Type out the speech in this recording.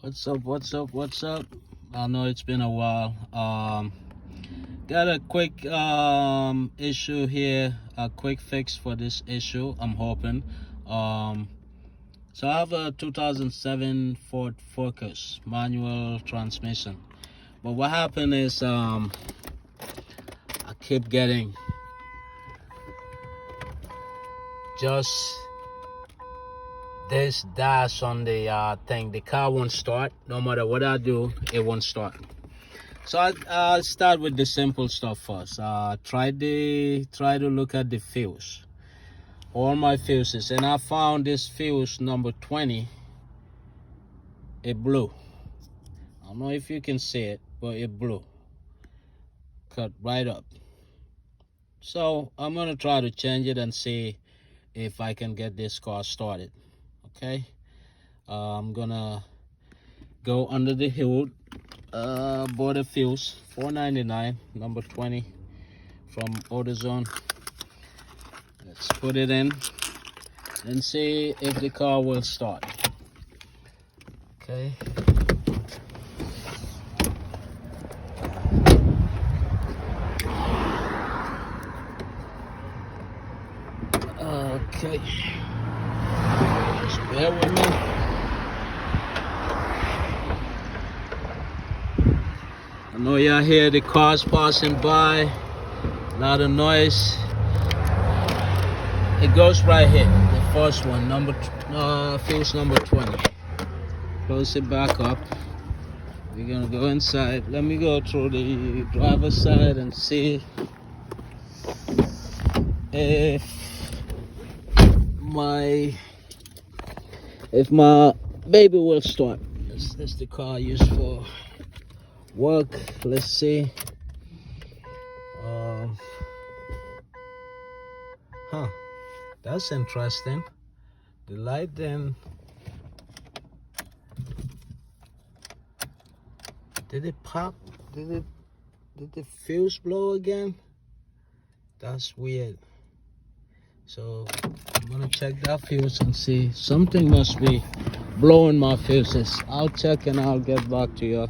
What's up? I know it's been a while. Got a quick issue here, a quick fix for this issue, I'm hoping. So I have a 2007 Ford Focus manual transmission. But what happened is I keep getting just this dash on the thing. The car won't start. No matter what I do, it won't start. So I'll start with the simple stuff first. Try to look at the fuse, all my fuses, and I found this fuse number 20. It blew. I don't know if you can see it, but it blew. Cut right up. So I'm gonna try to change it and see if I can get this car started. Okay. I'm gonna go under the hood. Bought a fuse, $4.99, number 20 from AutoZone. Let's put it in and see if the car will start. Okay. Okay. Just bear with me. I know y'all hear the cars passing by, a lot of noise. It goes right here, the first one, fuse number 20. Close it back up. We're gonna go inside. Let me go through the driver's side and see if my baby will start. This is the car I use for work. Let's see. That's interesting. The light then, did it pop? Did the fuse blow again? That's weird. So I'm gonna check that fuse and see. Something must be blowing my fuses. I'll check and I'll get back to you.